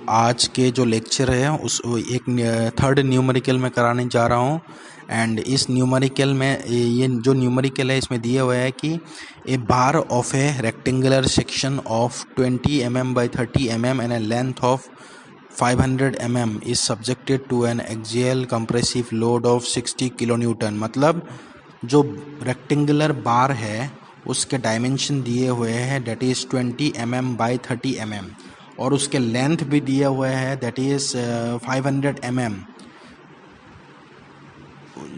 आज के जो लेक्चर है उस एक थर्ड न्यूमेरिकल में कराने जा रहा हूँ। एंड इस न्यूमेरिकल में ये जो न्यूमेरिकल है इसमें दिया हुआ है कि a bar of a rectangular section of 20 mm by 30 mm and a length of 500 mm is subjected to an axial compressive load of 60 kilonewton। मतलब जो रेक्टेंगुलर बार है उसके डायमेंशन दिए हुए हैं, that is 20 mm by 30 mm, और उसके length भी दिया हुआ है, दैट इज़ 500 mm।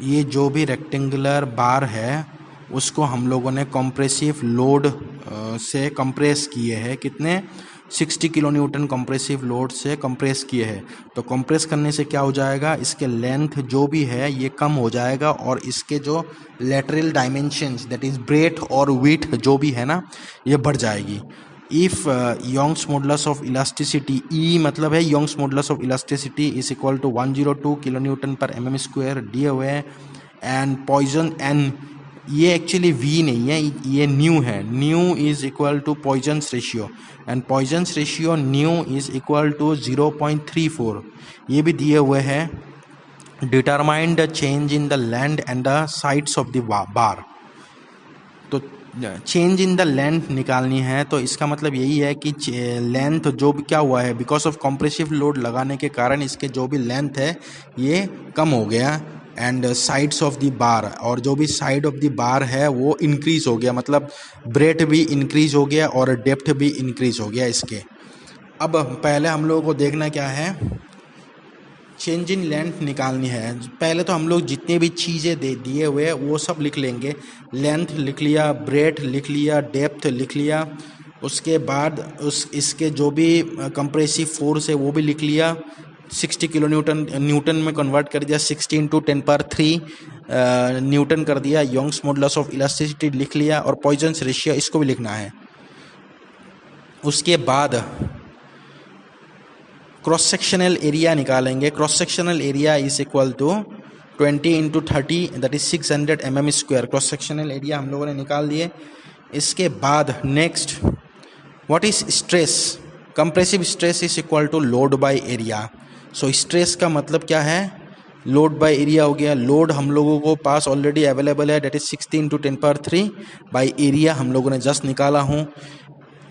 ये जो भी रेक्टेंगुलर बार है उसको हम लोगों ने कंप्रेसिव लोड से कंप्रेस किए हैं। कितने? 60 किलो न्यूटन कंप्रेसिव लोड से कंप्रेस किए हैं। तो कंप्रेस करने से क्या हो जाएगा, इसके लेंथ जो भी है ये कम हो जाएगा और इसके जो lateral dimensions that is breadth और विड्थ जो भी है ना, ये बढ़ जाएगी। If Young's modulus of elasticity, E मतलब है Young's modulus of elasticity is equal to 102 kilo newton per mm square दिए हुए हैं। एंड पॉइजन एन, ये एक्चुअली वी नहीं है, ये न्यू है। Nu is equal to Poisson's ratio and Poisson's ratio nu is equal to 0.34। ये भी दिए हुए हैं। Determine the change in the length and the sides of the बार। तो चेंज इन द लेंथ निकालनी है, तो इसका मतलब यही है कि लेंथ जो भी क्या हुआ है, बिकॉज ऑफ कंप्रेसिव लोड लगाने के कारण इसके जो भी लेंथ है ये कम हो गया। एंड साइड्स ऑफ द बार, और जो भी साइड ऑफ द बार है वो इंक्रीज हो गया, मतलब ब्रेथ भी इंक्रीज हो गया और डेप्थ भी इंक्रीज हो गया इसके। अब पहले हम लोगों को देखना क्या है, चेंज इन लेंथ निकालनी है। पहले तो हम लोग जितने भी चीज़ें दे दिए हुए वो सब लिख लेंगे। लेंथ लिख लिया, ब्रेथ लिख लिया, डेप्थ लिख लिया, उसके बाद इसके जो भी कंप्रेसिव फोर्स है वो भी लिख लिया। 60 किलो न्यूटन में कन्वर्ट कर दिया, 60 × 10³ न्यूटन कर दिया। योंग्स मॉडुलस ऑफ इलास्टिसिटी लिख लिया और पॉइजन्स रेशियो इसको भी लिखना है। उसके बाद क्रॉस सेक्शनल एरिया निकालेंगे। Cross sectional area is equal to 20 × 30 that is 600 mm square. Cross sectional area हम लोगों ने निकाल दिए। इसके बाद next, what is stress? Compressive stress is equal to load by area. So stress का मतलब क्या है, लोड बाय एरिया हो गया। लोड हम लोगों को पास ऑलरेडी अवेलेबल है, डेट इज 60 × 10³ बाय एरिया हम लोगों ने जस्ट निकाला हूँ।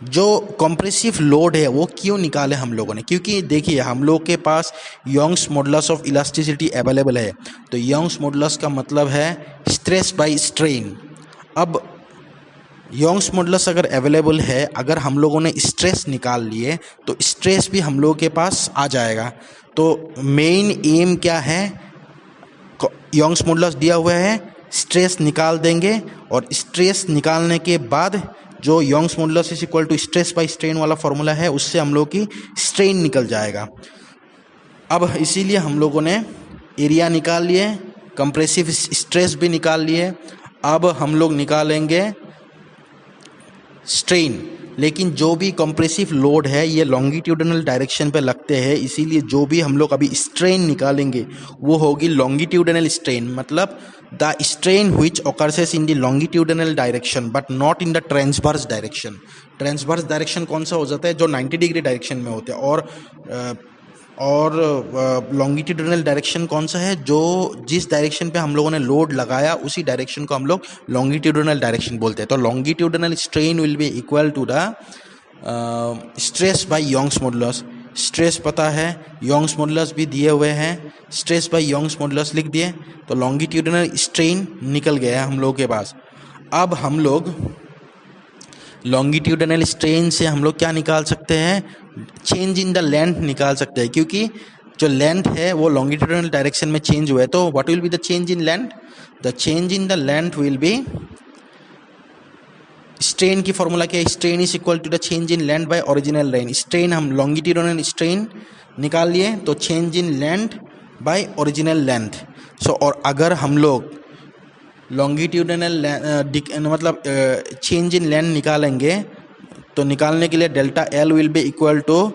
जो कंप्रेसिव लोड है वो क्यों निकाले हम लोगों ने, क्योंकि देखिए हम लोग के पास योंग्स मॉडुलस ऑफ इलास्टिसिटी अवेलेबल है। तो योंग्स मॉडुलस का मतलब है स्ट्रेस बाय स्ट्रेन। अब योंग्स मॉडुलस अगर अवेलेबल है, अगर हम लोगों ने स्ट्रेस निकाल लिए तो स्ट्रेस भी हम लोगों के पास आ जाएगा। तो मेन एम क्या है, योंग्स मॉडुलस दिया हुआ है, स्ट्रेस निकाल देंगे और स्ट्रेस निकालने के बाद जो Young's modulus is equal to stress by strain वाला फॉर्मूला है उससे हम लोग की स्ट्रेन निकल जाएगा। अब इसीलिए हम लोगों ने एरिया निकाल लिए, कंप्रेसिव स्ट्रेस भी निकाल लिए। अब हम लोग निकालेंगे स्ट्रेन। लेकिन जो भी कंप्रेसिव लोड है ये लॉन्गिट्यूडनल डायरेक्शन पे लगते हैं, इसीलिए जो भी हम लोग अभी स्ट्रेन निकालेंगे वो होगी लॉन्गिट्यूडनल स्ट्रेन, मतलब the strain which occurs in the longitudinal direction but not in the transverse direction. Transverse direction कौन सा हो जाता है, जो 90 डिग्री डायरेक्शन में होते हैं, और लॉन्गिट्यूडनल डायरेक्शन कौन सा है, जो जिस डायरेक्शन पे हम लोगों ने लोड लगाया उसी डायरेक्शन को हम लोग लॉन्गिट्यूडनल डायरेक्शन बोलते हैं। तो longitudinal strain will be equal to the stress by Young's modulus. Stress पता है, योंग्स मॉडुलस भी दिए हुए हैं, स्ट्रेस बाय योंग्स मॉडुलस लिख दिए, तो लॉन्गिट्यूडनल स्ट्रेन निकल गया हम लोग के पास। अब हम लोग लॉन्गिट्यूडनल स्ट्रेन से हम लोग क्या निकाल सकते हैं, चेंज इन द लेंथ निकाल सकते हैं, क्योंकि जो लेंथ है वो लॉन्गिट्यूडनल डायरेक्शन में चेंज हुआ है। तो what will be the change in length, the change in the length will be, strain की फॉर्मूला क्या है, strain is equal to the change in length by original length. Strain हम longitudinal strain निकाल लिए, तो change in length by original length. So और अगर हम लोग लॉन्गिट्यूडनल मतलब चेंज इन लेंथ निकालेंगे तो निकालने के लिए delta L will be equal to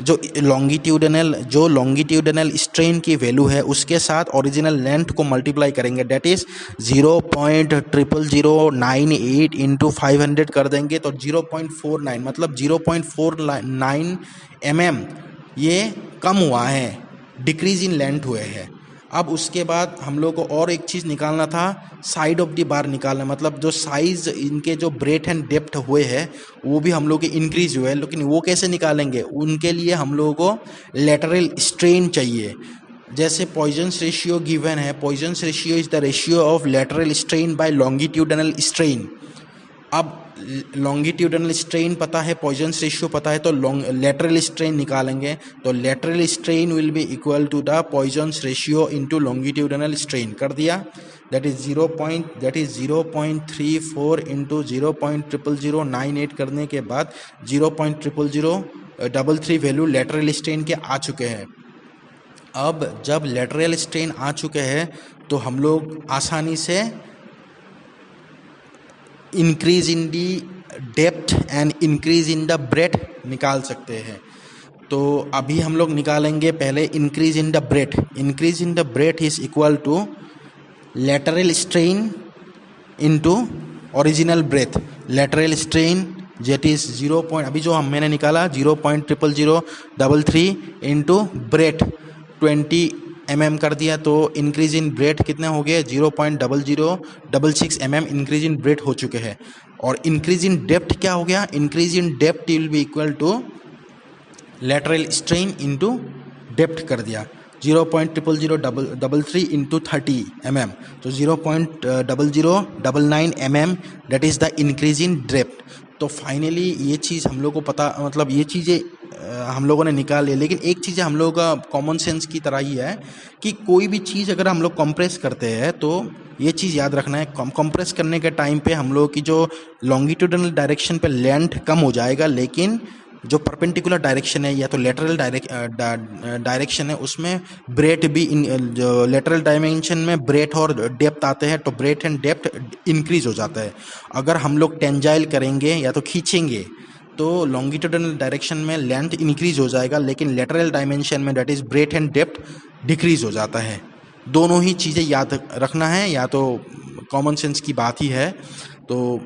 जो लॉन्गिट्यूडनल स्ट्रेन की वैल्यू है उसके साथ ओरिजिनल लेंथ को मल्टीप्लाई करेंगे, डेट इज 0.0098 इंटू 500 कर देंगे, तो 0.49 मतलब 0.49 mm ये कम हुआ है, डिक्रीज इन लेंथ हुए हैं। अब उसके बाद हम लोग को और एक चीज़ निकालना था, साइड ऑफ द बार निकालना, मतलब जो साइज इनके जो ब्रेथ एंड डेप्थ हुए हैं वो भी हम लोग के इंक्रीज हुए हैं। लेकिन वो कैसे निकालेंगे, उनके लिए हम लोगों को लेटरल स्ट्रेन चाहिए। जैसे पॉइजन्स रेशियो गिवन है, Poisson's ratio is the ratio of lateral strain by longitudinal strain. अब लॉन्गिट्यूडनल स्ट्रेन पता है, पॉइजन्स रेशियो पता है, तो लेटरल स्ट्रेन निकालेंगे तो lateral strain will be equal to the Poisson's ratio into longitudinal strain. कर दिया, दैट इज 0.34 इंटू 0.00098 करने के बाद 0.00033 वैल्यू लेटरल स्ट्रेन के आ चुके हैं। अब जब लेटरल स्ट्रेन आ चुके हैं तो हम लोग आसानी से increase in the depth and increase in the breadth निकाल सकते हैं। तो अभी हम लोग निकालेंगे पहले increase in the breadth. Increase in the breadth is equal to lateral strain into original breadth. Lateral strain that is 0. अभी जो मैंने निकाला 0.00033 इंटू ब्रेथ 20 mm कर दिया, तो इंक्रीज इन ब्रेथ कितने हो गए, 0.0066 mm इंक्रीज इन ब्रेथ हो चुके हैं। और इंक्रीज इन डेप्थ क्या हो गया, increase in depth will be equal to lateral strain into depth कर दिया, 0.00033 इंटू 30 mm, तो 0.0099 mm, that is the increase in depth. तो फाइनली ये चीज़ हम लोग को पता, मतलब ये चीज़ें हम लोगों ने निकाल लिया। लेकिन एक चीज़ हम लोगों का कॉमन सेंस की तरह ही है कि कोई भी चीज़ अगर हम लोग कंप्रेस करते हैं तो ये चीज़ याद रखना है, कंप्रेस करने के टाइम पे हम लोग की जो लॉन्गिट्यूडनल डायरेक्शन पे लेंथ कम हो जाएगा, लेकिन जो परपेंडिकुलर डायरेक्शन है या तो लेटरल डायरेक्शन है उसमें ब्रेथ भी जो लेटरल डायमेंशन में ब्रेथ और डेप्थ आते हैं, तो ब्रेथ एंड डेप्थ इंक्रीज हो जाता है। अगर हम लोग टेंजाइल करेंगे या तो खींचेंगे तो लॉन्गिट्यूडनल डायरेक्शन में लेंथ इंक्रीज हो जाएगा, लेकिन लेटरल डायमेंशन में that is breadth and depth decrease हो जाता है। दोनों ही चीज़ें याद रखना है, या तो कॉमन सेंस की बात ही है तो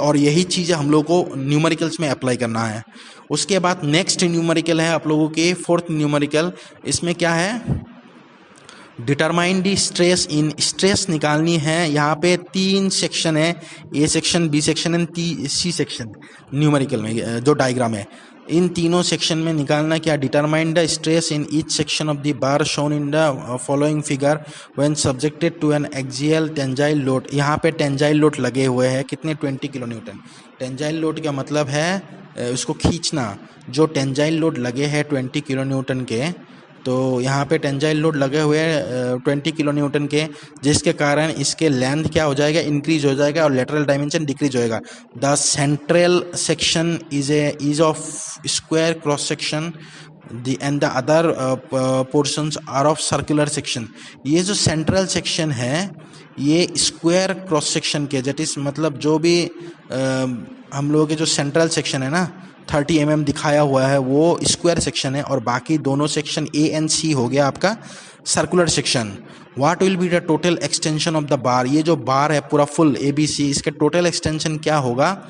और यही चीज़ें हम लोग को न्यूमेरिकल्स में अप्लाई करना है। उसके बाद नेक्स्ट न्यूमेरिकल है आप लोगों के फोर्थ न्यूमेरिकल। इसमें क्या है, determine the stress in, stress निकालनी है। यहाँ पे 3 सेक्शन है, A section, B section and C section numerical में जो डायग्राम है। इन तीनों सेक्शन में निकालना क्या, determine the stress in each section of the bar shown in the following figure when subjected to an axial tensile load. यहाँ पे tensile load लगे हुए हैं कितने, 20 किलो न्यूटन। टेंजाइल लोड का मतलब है उसको खींचना। जो टेंजाइल लोड लगे हैं 20 किलो न्यूटन के, तो यहाँ पे टेंजाइल लोड लगे हुए हैं 20 किलो न्यूटन के, जिसके कारण इसके लेंथ क्या हो जाएगा, इंक्रीज हो जाएगा और लेटरल डायमेंशन डिक्रीज होएगा। The central section is of square cross section and the other portions are of circular section. ये जो सेंट्रल सेक्शन है ये स्क्वायर क्रॉस सेक्शन के, दैट इज मतलब जो भी हम लोगों के जो सेंट्रल सेक्शन है ना 30 mm दिखाया हुआ है वो स्क्वायर सेक्शन है, और बाकी दोनों सेक्शन ए एंड सी हो गया आपका circular section. What will be the total extension of the बार, ये जो बार है पूरा फुल ए बी सी, इसके टोटल एक्सटेंशन क्या होगा।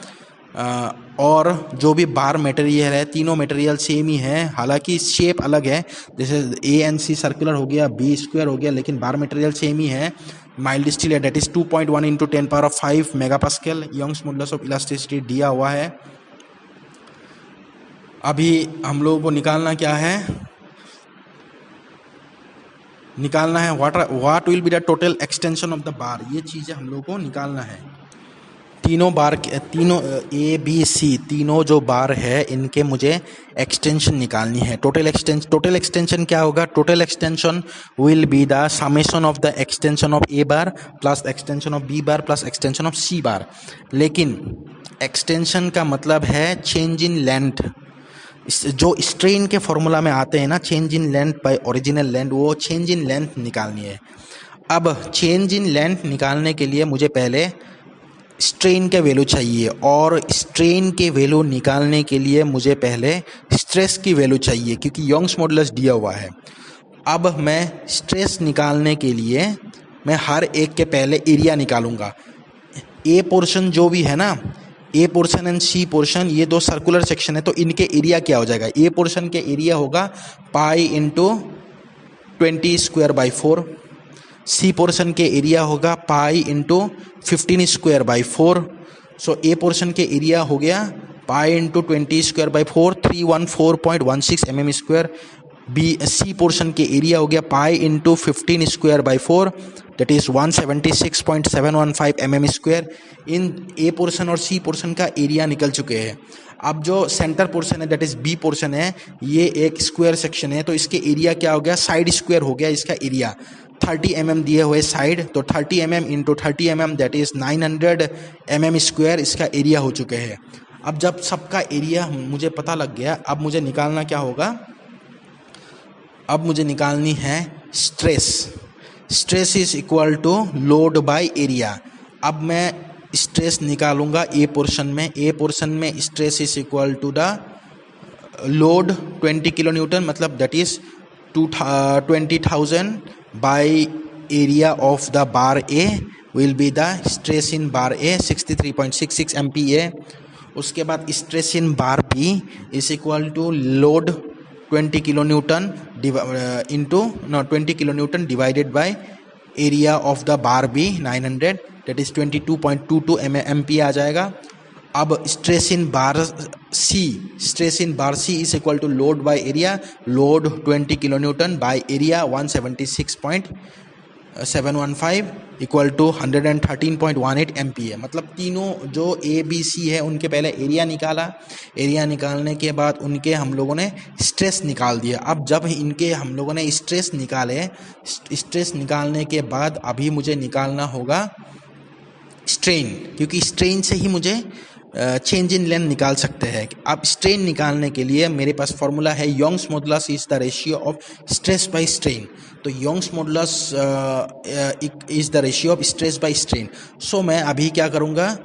और जो भी बार मटेरियल है तीनों मटेरियल सेम ही है, हालांकि शेप अलग है, जैसे ए एंड सी सर्कुलर हो गया, बी स्क्वायर हो गया, लेकिन बार मटेरियल सेम ही है। माइल्ड स्टील है, that is 2.1 into 10⁵ megapascal. Young's modulus of elasticity दिया हुआ है। अभी हम लोगों को निकालना क्या है, निकालना है what will be the total extension of the बार। ये चीज़ें हम लोगों को निकालना है। तीनों बार, तीनों ए बी सी तीनों जो बार है इनके मुझे एक्सटेंशन निकालनी है। टोटल एक्सटेंशन क्या होगा, total extension will be the summation of the extension of A bar plus extension of B bar plus extension of C bar. लेकिन एक्सटेंशन का मतलब है चेंज इन लेंथ, जो स्ट्रेन के फॉर्मूला में आते हैं ना, change in length by original length, वो चेंज इन लेंथ निकालनी है। अब चेंज इन लेंथ निकालने के लिए मुझे पहले स्ट्रेन के वैल्यू चाहिए, और स्ट्रेन के वैल्यू निकालने के लिए मुझे पहले स्ट्रेस की वैल्यू चाहिए, क्योंकि यंग्स मॉडुलस दिया हुआ है। अब मैं स्ट्रेस निकालने के लिए मैं हर एक के पहले एरिया निकालूंगा। ए पोर्शन जो भी है ना, A portion and C portion, ये दो सर्कुलर सेक्शन है, तो इनके एरिया क्या हो जाएगा? ए पोर्शन के एरिया होगा pi into 20 square by 4, C portion के एरिया होगा pi into 15 square by 4। So A portion के एरिया हो गया pi into 20 square by 4, 314.16 mm square. B C portion के एरिया हो गया pi into 15 square by 4, that is 176.715 mm square. In A portion और C portion का area निकल चुके हैं। अब जो सेंटर पोर्शन है दैट इज़ बी पोर्शन है, ये एक स्क्वायर सेक्शन है, तो इसके एरिया क्या हो गया? साइड स्क्वायर हो गया इसका एरिया। 30 mm दिए हुए साइड, तो 30 mm into 30 mm that is 900 mm square इसका एरिया हो चुके हैं। अब जब सबका एरिया मुझे पता लग गया, अब मुझे निकालना क्या होगा? अब मुझे निकालनी है stress. Stress is equal to load by area. अब मैं स्ट्रेस निकालूंगा ए पोर्शन में। ए पोर्शन में stress is equal to the load 20 kilo newton, मतलब that is 20,000 by area of the bar A will be the stress in bar A 63.66 MPa। उसके बाद stress in bar B is equal to load 20 kilo newton into 20 kilo newton divided by area of the bar B 900, that is 22.22 MPa आ जाएगा। अब stress in bar C, stress in bar C is equal to load by area, load 20 kilo newton by area 176.715 equal to 113.18 MPa। मतलब तीनों जो A B C है उनके पहले area निकाला, एरिया निकालने के बाद उनके हम लोगों ने स्ट्रेस निकाल दिया। अब जब इनके हम लोगों ने स्ट्रेस निकाले, स्ट्रेस निकालने के बाद अभी मुझे निकालना होगा स्ट्रेन, क्योंकि स्ट्रेन से ही मुझे चेंज इन लेंथ निकाल सकते हैं। अब स्ट्रेन निकालने के लिए मेरे पास फॉर्मूला है Young's modulus is the ratio of stress by strain. तो Young's modulus is the ratio of stress by strain. So मैं अभी क्या करूँगा,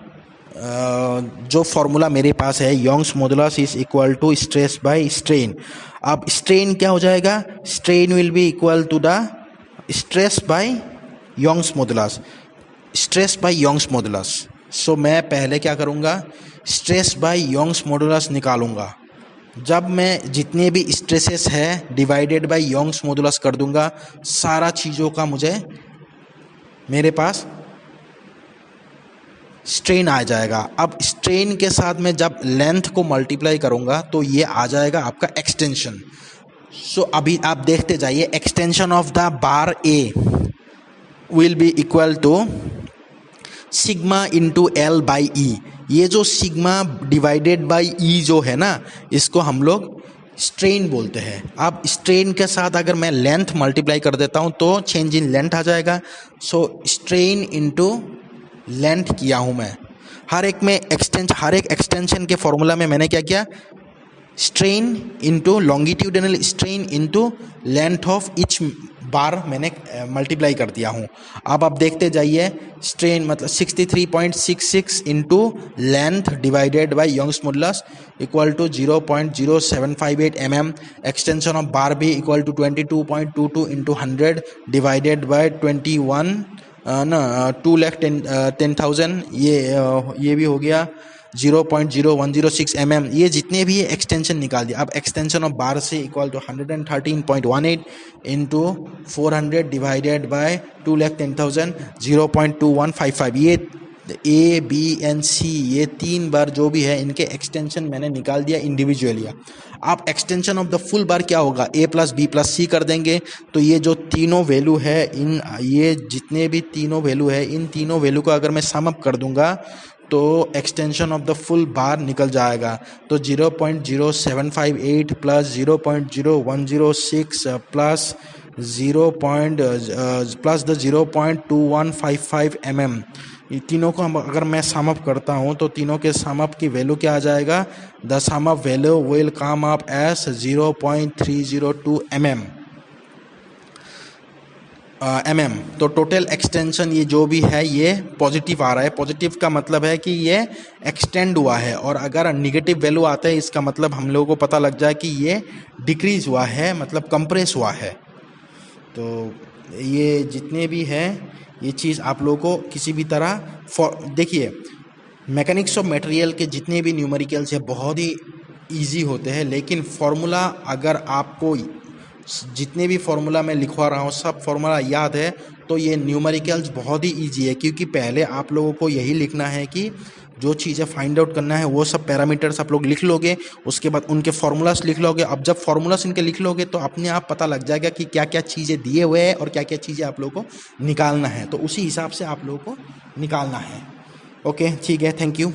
जो फॉर्मूला मेरे पास है Young's modulus is equal to stress by strain. अब स्ट्रेन क्या हो जाएगा? Strain will be equal to the stress by Young's modulus, stress by Young's modulus. So मैं पहले क्या करूँगा, स्ट्रेस बाय योंग्स मॉडुलस निकालूंगा। जब मैं जितने भी स्ट्रेसेस है डिवाइडेड बाय योंग्स मॉडुलस कर दूंगा, सारा चीज़ों का मुझे मेरे पास स्ट्रेन आ जाएगा। अब स्ट्रेन के साथ में जब लेंथ को मल्टीप्लाई करूँगा तो ये आ जाएगा आपका एक्सटेंशन। सो अभी आप देखते जाइए, extension of the bar A will be equal to sigma into L by E. ये जो सिग्मा डिवाइडेड बाई ई जो है ना, इसको हम लोग स्ट्रेन बोलते हैं। अब स्ट्रेन के साथ अगर मैं लेंथ मल्टीप्लाई कर देता हूँ तो चेंज इन लेंथ आ जाएगा। सो स्ट्रेन इंटू लेंथ किया हूँ मैं। हर एक एक्सटेंशन के फॉर्मूला में मैंने क्या किया, strain into longitudinal strain into length of each bar मैंने मल्टीप्लाई कर दिया हूँ। अब आप देखते जाइए, स्ट्रेन मतलब 63.66 into length divided by Young's modulus equal to 0.0758 mm। Extension of bar भी equal to 22.22 into 100 divided by 2,10,000। ये भी हो गया 0.0106 mm। ये जितने भी एक्सटेंशन निकाल दिया। अब एक्सटेंशन ऑफ बार से equal to 113.18 into 400 divided by 2,10,000 0.2155। ये ए बी एंड सी ये तीन बार जो भी है इनके एक्सटेंशन मैंने निकाल दिया इंडिविजुअली। आप एक्सटेंशन ऑफ द फुल बार क्या होगा, ए प्लस बी प्लस सी कर देंगे तो ये जो तीनों वैल्यू है, ये जितने भी तीनों वैल्यू है, इन तीनों वैल्यू को अगर मैं सम अप कर दूंगा तो एक्सटेंशन ऑफ द फुल बार निकल जाएगा। तो 0.0758 प्लस 0.0106 प्लस 0.2155 mm, ये तीनों को अगर मैं सम अप करता हूँ तो तीनों के सम अप की वैल्यू क्या आ जाएगा, the sum up value will come up as 0.302 mm। तो टोटल एक्सटेंशन ये जो भी है ये पॉजिटिव आ रहा है। पॉजिटिव का मतलब है कि ये एक्सटेंड हुआ है, और अगर निगेटिव वैल्यू आता है इसका मतलब हम लोगों को पता लग जाए कि ये डिक्रीज हुआ है, मतलब कंप्रेस हुआ है। तो ये जितने भी है ये चीज़ आप लोगों को किसी भी तरह देखिए, मैकेनिक्स ऑफ मटेरियल के जितने भी न्यूमेरिकल्स है बहुत ही इजी होते हैं, लेकिन फॉर्मूला अगर आपको जितने भी फॉर्मूला मैं लिखवा रहा हूँ सब फॉर्मूला याद है तो ये न्यूमेरिकल्स बहुत ही इजी है, क्योंकि पहले आप लोगों को यही लिखना है कि जो चीज़ें फाइंड आउट करना है वो सब पैरामीटर्स आप लोग लिख लोगे, उसके बाद उनके फार्मूलास लिख लोगे। अब जब फार्मूलास इनके लिख लोगे तो अपने आप पता लग जाएगा कि क्या क्या चीज़ें दिए हुए हैं और क्या क्या चीज़ें आप लोगों को निकालना है, तो उसी हिसाब से आप लोगों को निकालना है। ओके, ठीक है, थैंक यू।